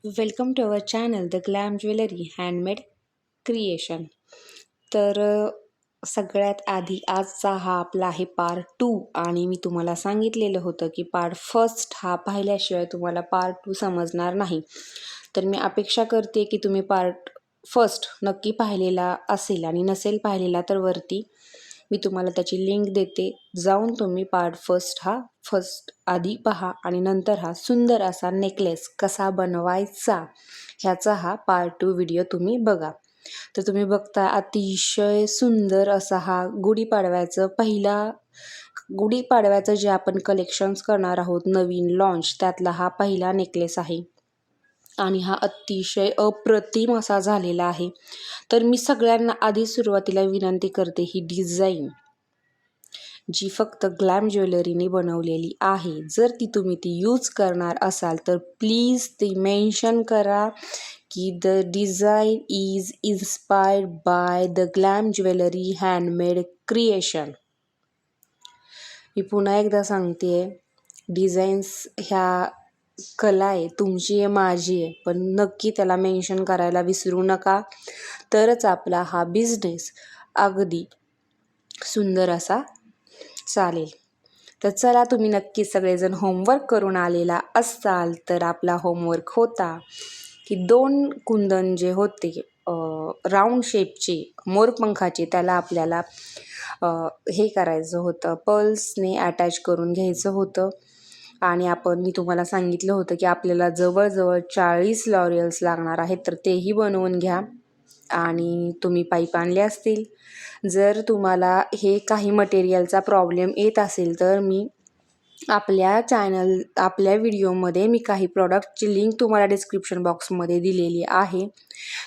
Welcome to our channel the glam jewellery handmade creation. तर सगळ्यात आधी आजचा हा आपला आहे पार्ट 2 आणि मी तुम्हाला सांगितलेलं होतं की पार्ट फर्स्ट हा पाहिल्याशिवाय तुम्हाला पार्ट 2 समजणार नाही. तर मी अपेक्षा करते की तुम्ही पार्ट फर्स्ट नक्की पाहिलेला असेल आणि नसेल पाहिलेला तर वरती मी तुम्हाला त्याची लिंक देते. जाऊन तुम्ही पार्ट फर्स्ट आधी पहा आणि नंतर हा सुंदर असा नेकलेस कसा बनवायचा ह्याचा हा पार्ट 2 व्हिडिओ तुम्ही बघा. तर तुम्ही बघता अतिशय सुंदर असा हा गुढीपाडव्याचं जे आपण कलेक्शन्स करणार आहोत नवीन लॉन्च त्यातला हा पहिला नेकलेस आहे आणि हा अतिशय अप्रतिम असा झालेला आहे. तर मी सगळ्यांना आधी सुरुवातीला विनंती करते, ही डिझाईन जी फक्त ग्लॅम ज्वेलरीने बनवलेली आहे, जर तुम्ही ती यूज करणार असाल तर प्लीज ती मेन्शन करा की the design is inspired by the glam jewellery handmade creation. मी पुन्हा एकदा सांगते, डिझाईन्स ह्या कला आहे, तुमची आहे माझी आहे, पण नक्की त्याला मेन्शन करायला विसरू नका. तरच आपला हा बिझनेस अगदी सुंदर असा चालेल. तर चला, तुम्ही नक्की सगळेजण होमवर्क करून आलेला असाल तर आपला होमवर्क होता की 2 कुंदन जे होते राऊंड शेपचे मोरपंखाचे, त्याला आपल्याला हे करायचं होतं, पर्ल्सने अटॅच करून घ्यायचं होतं. आणि मी तुम्हाला सांगितलं होतं की आपल्याला जवळजवळ 40 लॉरियल्स लागणार आहेत, तर तेही बनवून घ्या. आणि तुम्ही पाईप आणले असतील. जर तुम्हाला हे काही मटेरियलचा प्रॉब्लेम येत असेल तर मी आपल्या व्हिडिओमध्ये मी काही प्रॉडक्टची लिंक तुम्हाला डिस्क्रिप्शन बॉक्समध्ये दिलेली आहे.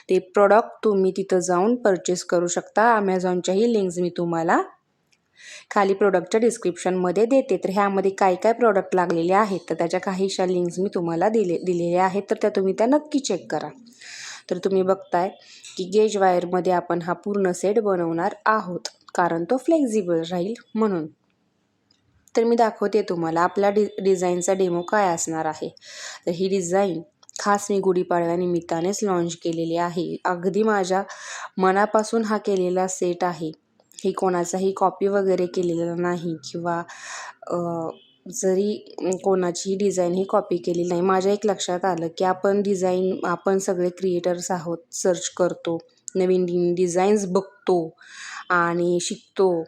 ते प्रॉडक्ट तुम्ही तिथं जाऊन परचेस करू शकता. ॲमेझॉनच्याही लिंक्स मी तुम्हाला खाली प्रोडक्टच्या डिस्क्रिप्शनमध्ये देते. तर ह्यामध्ये काय काय प्रॉडक्ट लागलेले आहेत तर त्याच्या काहीशा लिंक्स मी तुम्हाला दिलेल्या आहेत, तर तुम्ही त्या नक्की चेक करा. तर तुम्ही बघताय की गेज वायरमध्ये आपण हा पूर्ण सेट बनवणार आहोत, कारण तो फ्लेक्झिबल राहील म्हणून. तर मी दाखवते तुम्हाला आपल्या डिझाईनचा डेमो काय असणार आहे. तर ही डिझाईन खास मी गुढीपाडव्यानिमित्तानेच लॉन्च केलेली आहे. अगदी माझ्या मनापासून हा केलेला सेट आहे. ही कोणाचाही कॉपी वगैरे केलेला नाही किंवा जरी कोणाची डिझाईन ही कॉपी केलेली नाही. माझ्या एक लक्षात आलं की आपण सगळे क्रिएटर्स आहोत, सर्च करतो, नवीन डिझाईन्स बघतो आणि शिकतो.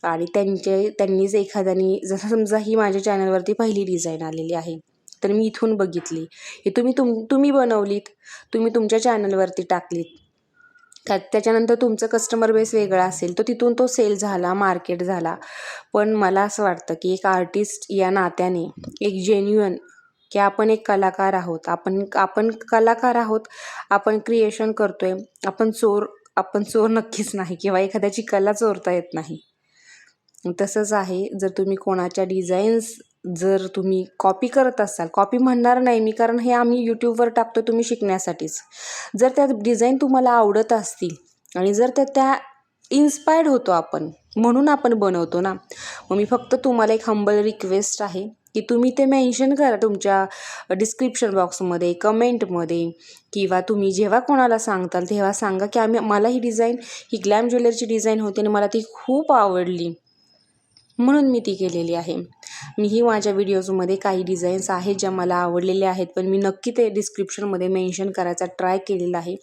आणि त्यांनीच एखाद्यानी, जसं समजा ही माझ्या चॅनलवरती पहिली डिझाईन आलेली आहे, तर मी इथून बघितली, हे तुम्ही बनवलीत, तुम्ही तुमच्या चॅनलवरती टाकलीत, त्याच्यानंतर तुमचं कस्टमर बेस वेगळा असेल, तर तिथून तो सेल झाला, मार्केट झाला. पण मला असं वाटतं की एक आर्टिस्ट या नात्याने एक जेन्युइन, की आपण एक कलाकार आहोत, आपण कलाकार आहोत, आपण क्रिएशन करतोय, आपण चोर नक्कीच नाही किंवा एखाद्याची कला चोरता येत नाही. तसंच आहे, जर तुम्ही कोणाच्या डिझाईन्स जर तुम्ही कॉपी करत असाल, कॉपी म्हणणार नाही मी, कारण हे आम्ही यूट्यूबवर टाकतो तुम्ही शिकण्यासाठीच. जर त्या डिझाईन तुम्हाला आवडत असतील आणि जर त्या इन्स्पायर्ड होतो आपण, म्हणून आपण बनवतो ना, मग मी फक्त तुम्हाला एक हंबल रिक्वेस्ट आहे की तुम्ही ते मेन्शन करा तुमच्या डिस्क्रिप्शन बॉक्समध्ये, कमेंटमध्ये, किंवा तुम्ही जेव्हा कोणाला सांगताल तेव्हा सांगा की मला ही ग्लॅम ज्वेलरीची डिझाईन होती आणि मला ती खूप आवडली म्हणून मी ती केलेली आहे. मीही माझ्या व्हिडिओजमध्ये काही डिझाईन्स आहेत ज्या मला आवडलेल्या आहेत, पण मी नक्की ते डिस्क्रिप्शनमध्ये मेन्शन करायचा ट्राय केलेला आहे.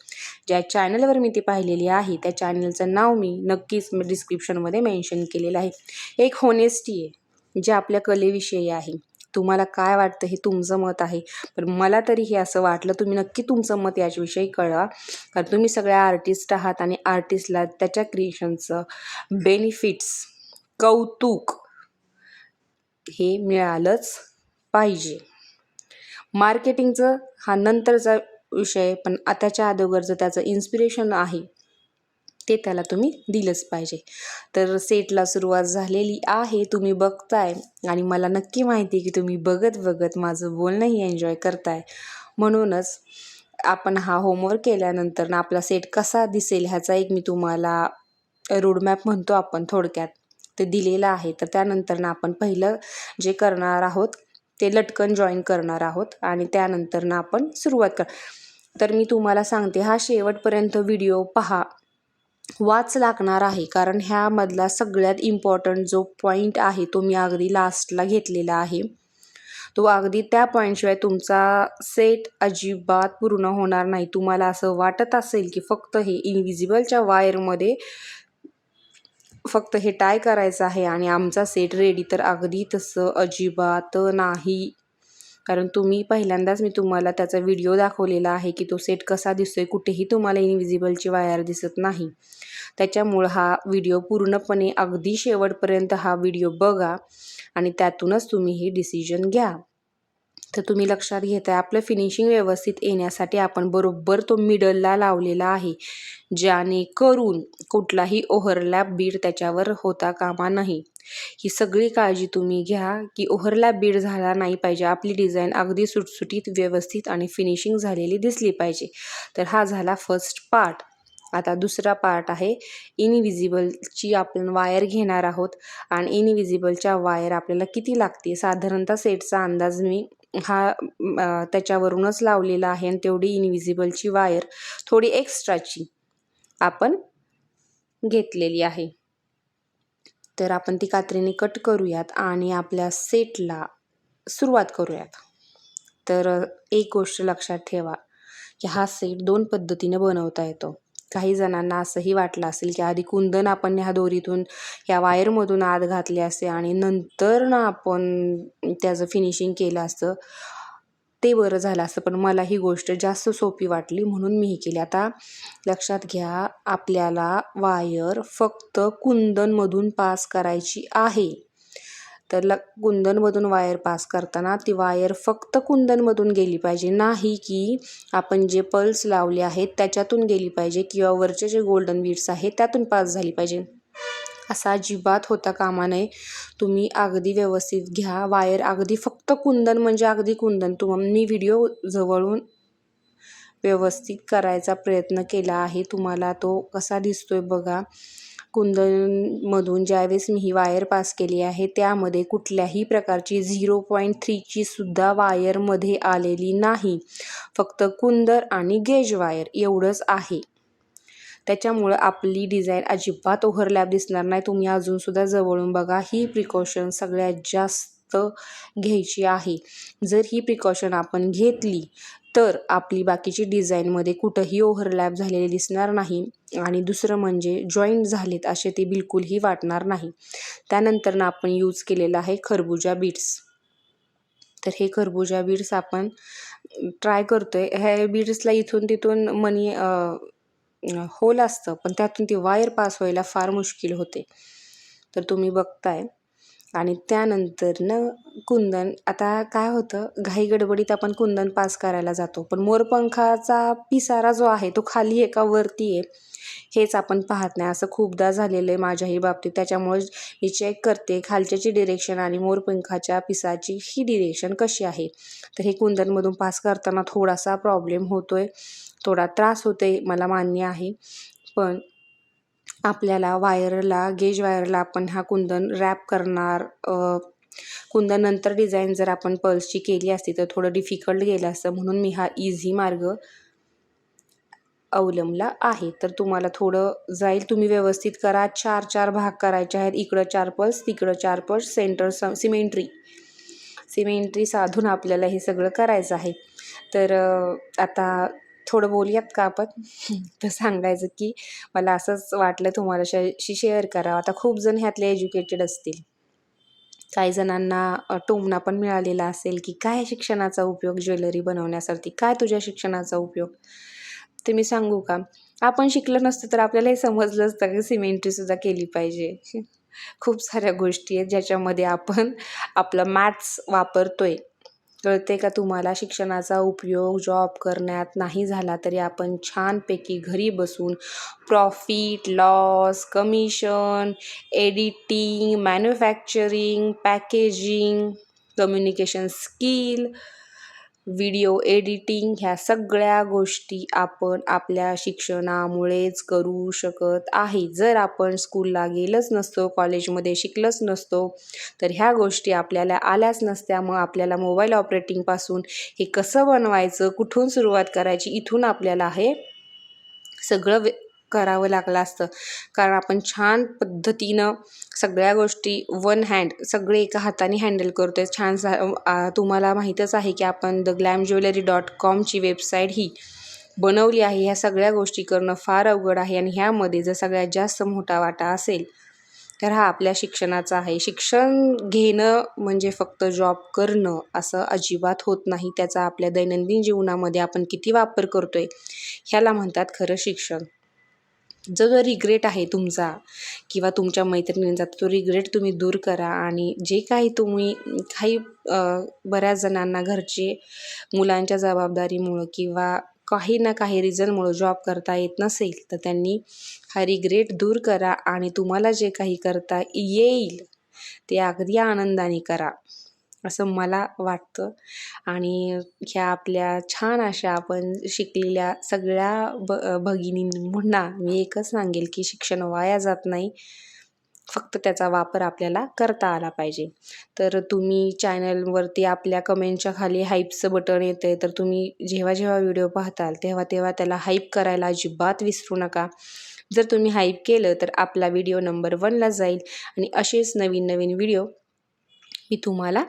ज्या चॅनलवर मी ती पाहिलेली आहे त्या चॅनलचं नाव मी नक्कीच डिस्क्रिप्शनमध्ये मेन्शन केलेलं आहे. एक होनेस्टी आहे जे आपल्या कलेविषयी आहे. तुम्हाला काय वाटतं हे तुमचं मत आहे, पण मला तरी हे असं वाटलं, तुम्ही नक्की तुमचं मत याच्याविषयी कळवा, कारण तुम्ही सगळ्या आर्टिस्ट आहात आणि आर्टिस्टला त्याच्या क्रिएशनचं बेनिफिट्स, कौतुक हे मिळालंच पाहिजे. मार्केटिंगचं हा नंतरचा विषय, पण आताच्या अगोदरचं त्याचं इन्स्पिरेशन आहे ते त्याला तुम्ही दिलंच पाहिजे. तर सेटला सुरुवात झालेली आहे, तुम्ही बघताय आणि मला नक्की माहिती आहे की तुम्ही बघत माझं बोलणंही एन्जॉय करताय. म्हणूनच आपण हा होमवर्क केल्यानंतर ना आपला सेट कसा दिसेल ह्याचा एक मी तुम्हाला रोडमॅप म्हणतो आपण थोडक्यात, ते दिलेलं आहे. तर त्यानंतर ना आपण पहिलं जे करणार आहोत ते लटकन जॉईन करणार आहोत आणि त्यानंतर ना आपण सुरुवात कर. तर मी तुम्हाला सांगते, हा शेवटपर्यंत व्हिडिओ पहा, वाच लागणार आहे, कारण ह्यामधला सगळ्यात इम्पॉर्टंट जो पॉईंट आहे तो मी अगदी लास्टला घेतलेला आहे. तो अगदी त्या पॉईंटशिवाय तुमचा सेट अजिबात पूर्ण होणार नाही. तुम्हाला असं वाटत असेल की फक्त हे इनविजिबलच्या वायरमध्ये फक्त हे टाय करायचं आहे आणि आमचा सेट रेडी, तर अगदी तसं अजिबात नाही. कारण पहिल्यांदाच मी तुम्हाला त्याचा व्हिडिओ दाखवलेला आहे की तो सेट कसा दिसतोय. कुठेही तुम्हाला इनविजिबलची वायर दिसत नाही. त्याच्यामुळं हा व्हिडिओ पूर्णपणे अगदी शेवटपर्यंत हा व्हिडिओ बघा आणि त्यातूनच तुम्ही हे डिसिजन घ्या. तर तुम्ही लक्षात घेताय, आपलं फिनिशिंग व्यवस्थित येण्यासाठी आपण बरोबर तो मिडलला लावलेला आहे, ज्याने करून कुठलाही ओव्हरलॅप बीड त्याच्यावर होता कामा नाही. ही सगळी काळजी तुम्ही घ्या की ओव्हरलॅप बीड झाला नाही पाहिजे. आपली डिझाईन अगदी सुटसुटीत, व्यवस्थित आणि फिनिशिंग झालेली दिसली पाहिजे. तर हा झाला फर्स्ट पार्ट. आता दुसरा पार्ट आहे इनविजिबलची. आपण वायर घेणार आहोत आणि इनविजिबलच्या वायर आपल्याला किती लागते, साधारणतः सेटचा अंदाज मी त्याच्यावरूनच लावलेला आहे आणि तेवढी इनविजिबलची वायर थोडी एक्स्ट्राची आपण घेतलेली आहे. तर आपण ती कात्रीने कट करूयात आणि आपल्या सेटला सुरुवात करूयात. तर एक गोष्ट लक्षात ठेवा की हा सेट 2 पद्धतीने बनवता येतो. काही जणांना असंही वाटलं असेल की आधी कुंदन आपण ह्या दोरीतून, ह्या वायरमधून आत घातले असते आणि नंतर ना आपण त्याचं फिनिशिंग केलं असतं, ते बरं झालं असतं. पण मला ही गोष्ट जास्त सोपी वाटली म्हणून मी ही केली. आता लक्षात घ्या, आपल्याला वायर फक्त कुंदनमधून पास करायची आहे. तर कुंदनमधून वायर पास करताना ती वायर फक्त कुंदनमधून गेली पाहिजे, नाही की आपण जे पल्स लावले आहेत त्याच्यातून गेली पाहिजे किंवा वरचे जे गोल्डन बीड्स आहेत त्यातून पास झाली पाहिजे. असा अजिबात होता कामा नये. तुम्ही अगदी व्यवस्थित घ्या वायर, अगदी फक्त कुंदन म्हणजे अगदी कुंदन. मी व्हिडिओ जवळून व्यवस्थित करायचा प्रयत्न केला आहे. तुम्हाला तो कसा दिसतोय बघा. कुंदनमधून ज्यावेळेस मी ही वायर पास केली आहे त्यामध्ये कुठल्याही प्रकारची 0.3ची सुद्धा वायरमध्ये आलेली नाही. फक्त कुंदन आणि गेज वायर एवढंच आहे. त्याच्यामुळं आपली डिझाईन अजिबात ओव्हरलॅप दिसणार नाही. तुम्ही अजूनसुद्धा जवळून बघा. ही प्रिकॉशन सगळ्यात जास्त घ्यायची आहे. जर ही प्रिकॉशन आपण घेतली तर आपली बाकीची डिझाईनमध्ये कुठंही ओव्हरलॅप झालेले दिसणार नाही आणि दुसरं म्हणजे जॉईंट झालेत असे ते बिलकुलही वाटणार नाही. त्यानंतर ना आपण यूज केलेला आहे खरबुजा बीड्स. तर हे खरबुजा बीड्स आपण ट्राय करतोय. ह्या बीड्सला इथून तिथून होल असतं, पण त्यातून ती वायर पास व्हायला फार मुश्किल होते. तर तुम्ही बघताय. आणि त्यानंतर कुंदन, आता काय होतं, घाई गडबडीत आपण कुंदन पास करायला जातो, पण मोरपंखाचा पिसारा जो आहे तो खाली आहे का वरती आहे हेच आपण पाहत नाही. असं खूपदा झालेलं आहे माझ्याही बाबतीत. त्याच्यामुळे मी चेक करते खालच्याची डिरेक्शन आणि मोरपंखाच्या पिसाची ही डिरेक्शन कशी आहे. तर हे कुंदनमधून पास करताना थोडासा प्रॉब्लेम होतोय, थोडा त्रास होतोय, मला मान्य आहे. पण आपल्याला वायरला, गेज वायरला आपण हा कुंदन रॅप करणार. कुंदन नंतर डिझाईन जर आपण पल्सची केली असती तर थोडं डिफिकल्ट गेलं असतं, म्हणून मी हा इझी मार्ग अवलंबला आहे. तर तुम्हाला थोडं जाईल. तुम्ही व्यवस्थित करा. 4 भाग करायचे आहेत. इकडं 4 पल्स, तिकडं 4 पल्स, सेंटर सिमेंट्री साधून आपल्याला हे सगळं करायचं आहे. तर आता थोडं बोलूयात का आपण. तर सांगायचं की मला असंच वाटलं तुम्हाला शेअर करावं. आता खूप जण ह्यातले एज्युकेटेड असतील, काही जणांना टोमणा पण मिळालेला असेल की काय शिक्षणाचा उपयोग ज्वेलरी बनवण्यासाठी, काय तुझ्या शिक्षणाचा उपयोग. तर मी सांगू का, आपण शिकलं नसतं तर आपल्याला हे समजलं असतं की सिमेंट्रीसुद्धा केली पाहिजे. खूप साऱ्या गोष्टी आहेत ज्याच्यामध्ये आपण आपलं मॅथ्स वापरतोय. कळते का तुम्हाला. शिक्षणाचा उपयोग जॉब करण्यात नाही झाला तरी आपण छानपैकी घरी बसून profit, loss, commission, editing, manufacturing, packaging, communication skill, video editing ह्या सगळ्या गोष्टी आपण आपल्या शिक्षणामुळेच करू शकत आहे. जर आपण स्कूलला गेलंच नसतो, कॉलेजमध्ये शिकलंच नसतो, तर ह्या गोष्टी आपल्याला आल्याच नसत्या. मग आपल्याला मोबाईल ऑपरेटिंगपासून हे कसं बनवायचं, कुठून सुरुवात करायची, इथून आपल्याला हे सगळं करावं लागलं असतं. कारण आपण छान पद्धतीनं सगळ्या गोष्टी वन हँड सगळे एका हाताने हँडल करतो आहे. तुम्हाला माहीतच आहे की आपण theglamjewelry.comची वेबसाईट ही बनवली आहे. ह्या सगळ्या गोष्टी करणं फार अवघड आहे आणि ह्यामध्ये जर सगळ्यात जास्त मोठा वाटा असेल तर हा आपल्या शिक्षणाचा आहे. शिक्षण घेणं म्हणजे फक्त जॉब करणं असं अजिबात होत नाही. त्याचा आपल्या दैनंदिन जीवनामध्ये आपण किती वापर करतो आहे ह्याला म्हणतात खरं शिक्षण. जो रिग्रेट आहे तुमचा किंवा तुमच्या मैत्रिणींचा तो रिग्रेट तुम्ही दूर करा आणि जे काही तुम्ही बऱ्याच जणांना घरचे मुलांच्या जबाबदारीमुळं किंवा काही ना काही रिझनमुळं जॉब करता येत नसेल तर त्यांनी हा रिग्रेट दूर करा आणि तुम्हाला जे काही करता येईल ते अगदी आनंदाने करा असं मला वाटतं. आणि ह्या आपल्या छान अशा आपण शिकलेल्या सगळ्या भगिनींना मी एकच सांगेल की शिक्षण वाया जात नाही, फक्त त्याचा वापर आपल्याला करता आला पाहिजे. तर तुम्ही चॅनलवरती आपल्या कमेंटच्या खाली हाईपचं बटन येतं आहे, तर तुम्ही जेव्हा जेव्हा व्हिडिओ पाहताल तेव्हा तेव्हा त्याला हाईप करायला अजिबात विसरू नका. जर तुम्ही हाईप केलं तर आपला व्हिडिओ नंबर 1ला जाईल आणि असेच नवीन नवीन व्हिडिओ मी तुम्हाला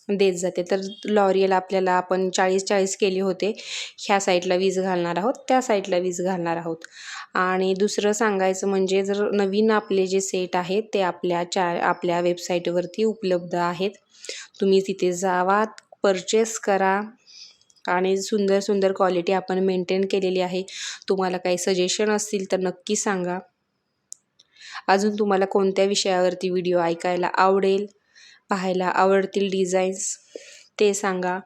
देत जाते. तर लॉरियल आपल्याला आपण 40-40 केले होते. ह्या साईडला 20 घालणार आहोत, त्या साईडला 20 घालणार आहोत. आणि दुसरं सांगायचं म्हणजे जर नवीन आपले जे सेट आहेत ते आपल्या वेबसाईटवरती उपलब्ध आहेत. तुम्ही तिथे जावा, परचेस करा आणि सुंदर सुंदर क्वालिटी आपण मेंटेन केलेली आहे. तुम्हाला काही सजेशन असतील तर नक्की सांगा. अजून तुम्हाला कोणत्या विषयावरती व्हिडिओ ऐकायला आवडेल, पाहायला आवडतील डिझाईन्स ते सांगा.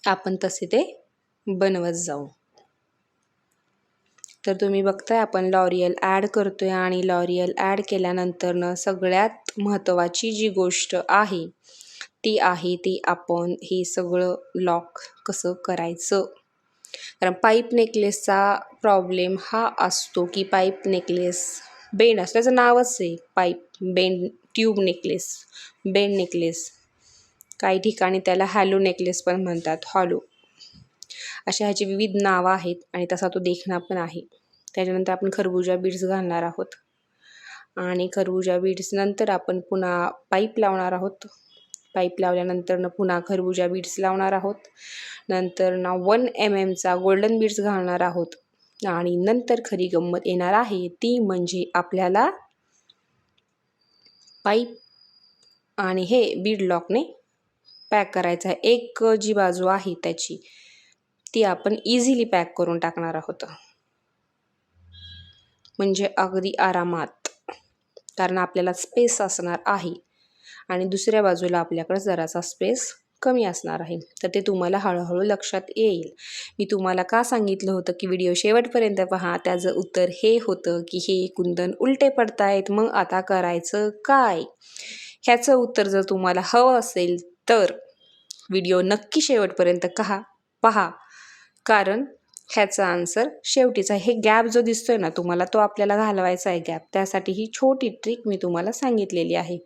आपण तसे ते बनवत जाऊ. तर तुम्ही बघताय आपण लॉरियल ॲड करतोय आणि लॉरियल ॲड केल्यानंतरनं सगळ्यात महत्त्वाची जी गोष्ट आहे ती आहे ती आपण हे सगळं लॉक कसं करायचं. कारण पाईप नेकलेसचा प्रॉब्लेम हा असतो की पाईप नेकलेस बेंड असतं. त्याचं नावच आहे pipe bend tube necklace, bend necklace. काही ठिकाणी त्याला हॅलो नेकलेस पण म्हणतात, हॉलो. अशा ह्याची विविध नावं आहेत आणि तसा तो देखणा पण आहे. त्याच्यानंतर आपण खरबुजा बीड्स घालणार आहोत आणि खरबुजा बीड्स नंतर आपण पुन्हा पाईप लावणार आहोत. पाईप लावल्यानंतर पुन्हा खरबुजा बीड्स लावणार आहोत. नंतर 1 mmचा गोल्डन बीड्स घालणार आहोत आणि नंतर खरी गंमत येणार आहे ती म्हणजे आपल्याला पाईप आणि हे बीड लॉकने पॅक करायचं आहे. एक जी बाजू आहे त्याची ती आपण इझिली पॅक करून टाकणार आहोत, म्हणजे अगदी आरामात. कारण आपल्याला स्पेस असणार आहे आणि दुसऱ्या बाजूला आपल्याकडे जरासा स्पेस कमी असणार आहे. तर ते तुम्हाला हळूहळू लक्षात येईल. मी तुम्हाला का सांगितलं होतं की व्हिडिओ शेवटपर्यंत पहा, त्याचं उत्तर हे होतं की हे कुंदन उलटे पडतायत, मग आता करायचं काय. ह्याचं उत्तर जर तुम्हाला हवं असेल तर व्हिडिओ नक्की शेवटपर्यंत पहा, कारण ह्याचा आन्सर शेवटीचा. हे गॅप जो दिसतोय ना तुम्हाला, तो आपल्याला घालवायचा आहे गॅप. त्यासाठी ही छोटी ट्रिक मी तुम्हाला सांगितलेली आहे.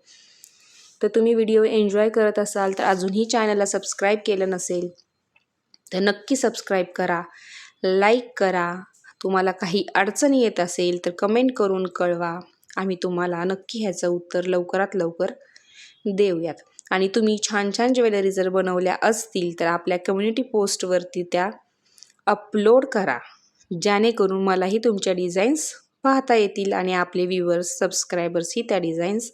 तर तुम्ही व्हिडिओ एन्जॉय करत असाल तर अजूनही चॅनलला सबस्क्राईब केलं नसेल तर नक्की सबस्क्राईब करा, लाईक करा. तुम्हाला काही अडचणी येत असेल तर कमेंट करून कळवा. आम्ही तुम्हाला नक्की ह्याचं उत्तर लवकरात लवकर देऊयात. आणि तुम्ही छान छान ज्वेलरी जर बनवल्या असतील तर आपल्या कम्युनिटी पोस्टवरती त्या अपलोड करा, जेणेकरून मलाही तुमच्या डिझाईन्स पाहता येतील आणि आपले व्ह्यूवर्स सबस्क्रायबर्सही त्या डिझाईन्स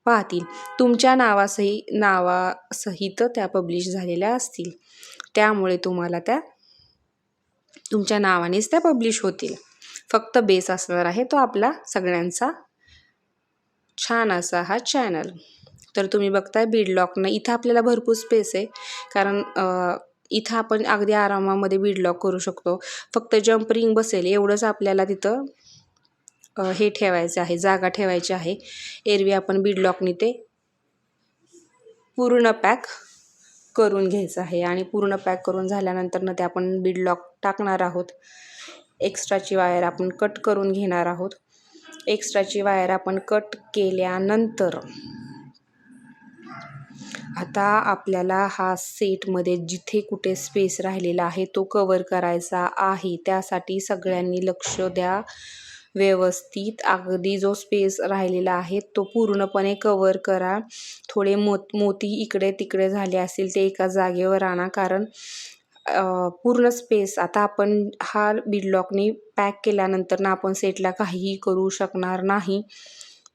पाहतील. तुमच्या नावासहित त्या पब्लिश झालेल्या असतील, त्यामुळे तुम्हाला त्या तुमच्या नावानेच त्या पब्लिश होतील. फक्त बेस असणार आहे तो आपला सगळ्यांचा छान असा हा चॅनल. तर तुम्ही बघताय बीड लॉकनं इथं आपल्याला भरपूर स्पेस आहे, कारण इथं आपण अगदी आरामामध्ये बीड लॉक करू शकतो. फक्त जंप रिंग बसेल एवढंच आपल्याला तिथं हे ठेवायचं आहे, जागा ठेवायची आहे. एरवी आपण बीड लॉकने ते पूर्ण पॅक करून घ्यायचं आहे आणि पूर्ण पॅक करून झाल्यानंतर ते आपण बीड लॉक टाकणार आहोत. एक्स्ट्राची वायर आपण कट करून घेणार आहोत. एक्स्ट्राची वायर आपण कट केल्यानंतर आता आपल्याला हा सेटमध्ये जिथे कुठे स्पेस राहिलेला आहे तो कवर करायचा आहे. त्यासाठी सगळ्यांनी लक्ष द्या व्यवस्थित. अगदी जो स्पेस राहिलेला आहे तो पूर्णपणे कवर करा. थोडे मोती इकडे तिकडे झाले असतील ते एका जागेवर आणा, कारण पूर्ण स्पेस आता आपण हा बीडलॉकनी पॅक केल्यानंतर ना आपण सेटला काहीही करू शकणार नाही.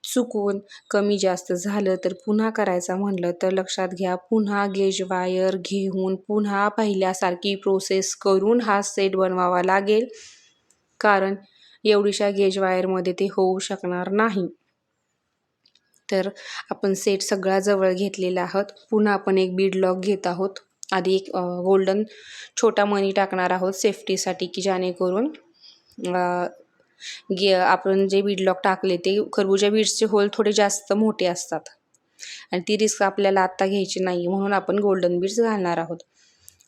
चुकून कमी जास्त झालं तर पुन्हा करायचं म्हणलं तर लक्षात घ्या, पुन्हा गेज वायर घेऊन पुन्हा पहिल्यासारखी प्रोसेस करून हा सेट बनवावा लागेल, कारण एवढीशा गेज वायरमध्ये ते होऊ शकणार नाही. तर आपण सेट सगळा जवळ घेतलेला आहोत. पुन्हा आपण एक बीड लॉक घेत आहोत. आधी एक गोल्डन छोटा मणी टाकणार आहोत सेफ्टीसाठी, की जेणेकरून आपण जे बीड लॉक टाकले ते खरबूजा बीड्सचे होल थोडे जास्त मोठे असतात आणि ती रिस्क आपल्याला आत्ता घ्यायची नाही, म्हणून आपण गोल्डन बीड्स घालणार आहोत.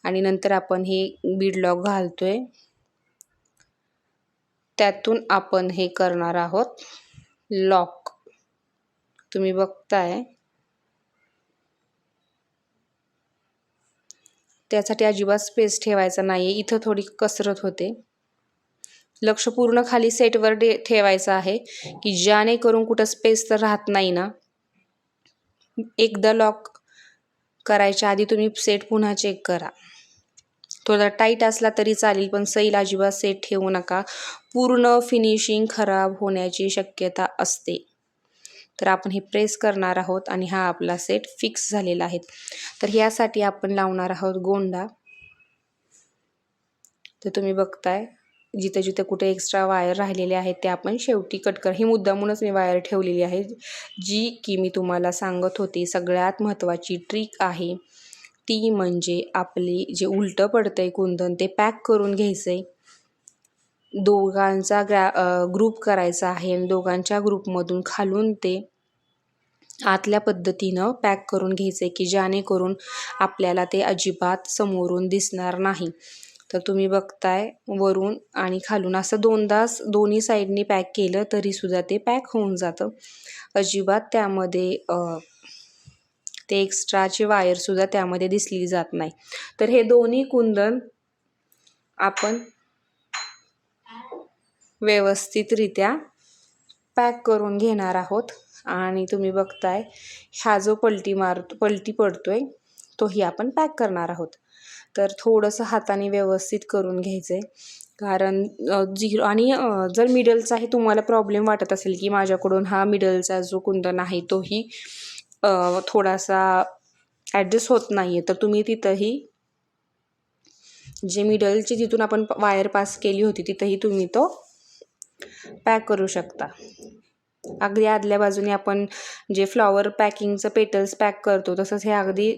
आणि नंतर आपण हे बीड लॉक घालतोय, त्यातून आपण हे करणार आहोत लॉक. तुम्ही बघताय, त्यासाठी अजिबात स्पेस ठेवायचा नाही. इथं थोडी कसरत होते. लक्ष पूर्ण खाली सेटवर ठेवायचं आहे, की जेणेकरून कुठं स्पेस तर राहत नाही ना. एकदा लॉक करायच्या आधी तुम्ही सेट पुन्हा चेक करा. थोडा टाईट असला तरी चालेल, पण सैल अजिबात सेट ठेवू नका. पूर्ण फिनिशिंग खराब होण्याची शक्यता असते. तर आपण हे प्रेस करणार आहोत आणि हा आपला सेट फिक्स झालेला आहे. तर यासाठी आपण लावणार आहोत गोंडा. तर तुम्ही बघताय, जिथे जिथे कुठे एक्स्ट्रा वायर राहिलेले आहेत ते आपण शेवटी कट कर. ही मुद्दामूनच मी वायर ठेवलेली आहे, जी की मी तुम्हाला सांगत होते सगळ्यात महत्त्वाची ट्रिक आहे ती म्हणजे आपली जे उलटं पडतंय कुंदन ते पॅक करून घ्यायचंय. दोघांचा ग्रुप करायचा आहे आणि दोघांच्या ग्रुपमधून खालून ते आतल्या पद्धतीनं पॅक करून घ्यायचंय, की जेणेकरून आपल्याला ते अजिबात समोरून दिसणार नाही. तर तुम्ही बघताय वरून आणि खालून असं दोन्ही साईडनी पॅक केलं तरी सुद्धा ते पॅक होऊन जातं. अजिबात त्यामध्ये ते एक्स्ट्राची वायर सुद्धा त्यामध्ये दिसली जात नाही. तर हे दोन्ही कुंदन आपण व्यवस्थितरित्या पॅक करून घेणार आहोत. आणि तुम्ही बघताय हा जो पलटी पडतोय तोही आपण पॅक करणार आहोत. तर थोडंसं हाताने व्यवस्थित करून घ्यायचंय, कारण आणि जर मिडलचाही तुम्हाला प्रॉब्लेम वाटत असेल की माझ्याकडून हा मिडलचा जो कुंदन आहे तोही थोडासा ॲडजस्ट होत नाहीये, तर तुम्ही तिथंही जे मिडलची जिथून आपण वायर पास केली होती तिथंही तुम्ही तो पॅक करू शकता. अगदी आदल्या बाजूने आपण जे फ्लॉवर पॅकिंगचं पेटल्स पॅक करतो तसंच हे अगदी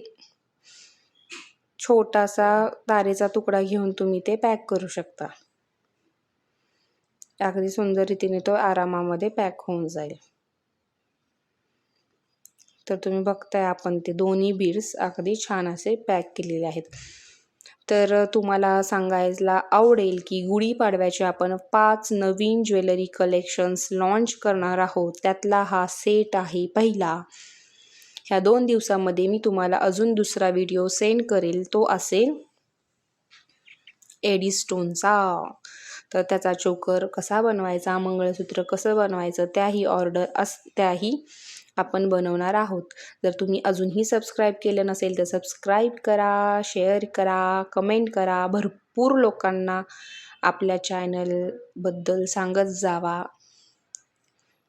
छोटासा तारेचा तुकडा घेऊन तुम्ही ते पॅक करू शकता. अगदी सुंदर रीतीने तो आरामामध्ये पॅक होऊन जाईल. तर तुम्ही बघताय आपण ते दोन्ही बीड्स अगदी छान असे पॅक केलेले आहेत. तर तुम्हाला सांगायला आवडेल की गुढीपाडव्याचे आपण 5 नवीन ज्वेलरी कलेक्शन्स लॉन्च करणार आहोत. त्यातला हा सेट आहे पहिला. ह्या 2 दिवसामध्ये मी तुम्हाला अजून दुसरा व्हिडिओ सेंड करेल, तो असेल एडी स्टोनचा. तर त्याचा चोकर कसा बनवायचा, मंगळसूत्र कसं बनवायचं त्याही आपण बनवणार आहोत. जर तुम्ही अजूनही सबस्क्राईब केलं नसेल तर सबस्क्राईब करा, शेअर करा, कमेंट करा. भरपूर लोकांना आपल्या चॅनलबद्दल सांगत जावा.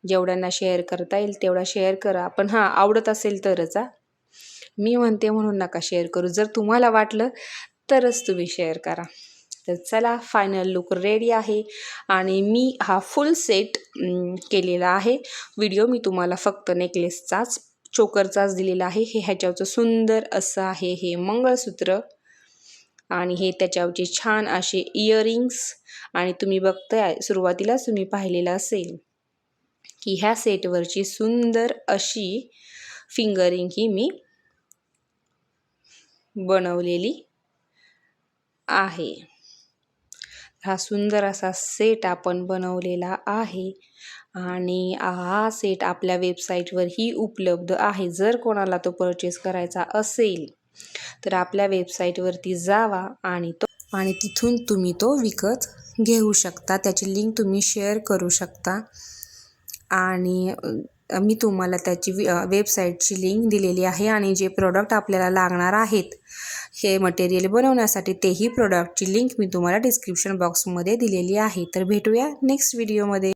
जेवढ्यांना शेअर करता येईल तेवढा शेअर करा, पण आवडत असेल तरच. मी म्हणते म्हणून नका शेअर करू. जर तुम्हाला वाटलं तरच तुम्ही शेअर करा. तर चला, फायनल लुक रेडी आहे आणि मी हा फुल सेट केलेला आहे. व्हिडिओ मी तुम्हाला फक्त नेकलेसचाच चोकरचाच दिलेला आहे. हे ह्याच्यावरचं सुंदर असं आहे हे मंगळसूत्र आणि हे त्याच्यावरचे छान असे इयरिंग्स. आणि तुम्ही बघताय, सुरुवातीलाच तुम्ही पाहिलेलं असेल की ह्या सेटवरची सुंदर अशी फिंगरिंग ही मी बनवलेली आहे. हा सुंदर असा सेट आपण बनवलेला आहे आणि हा सेट आपल्या वेबसाईटवरही उपलब्ध आहे. जर कोणाला तो परचेस करायचा असेल तर आपल्या वेबसाईटवरती जावा आणि तिथून तुम्ही तो विकत घेऊ शकता. त्याची लिंक तुम्ही शेअर करू शकता आणि मी तुम्हाला त्याची वेबसाईटची लिंक दिलेली आहे आणि जे प्रोडक्ट आपल्याला लागणार आहेत हे मटेरियल बनवण्यासाठी तेही प्रोडक्टची लिंक मी तुम्हाला डिस्क्रिप्शन बॉक्समध्ये दिलेली आहे. तर भेटूया नेक्स्ट व्हिडिओमध्ये.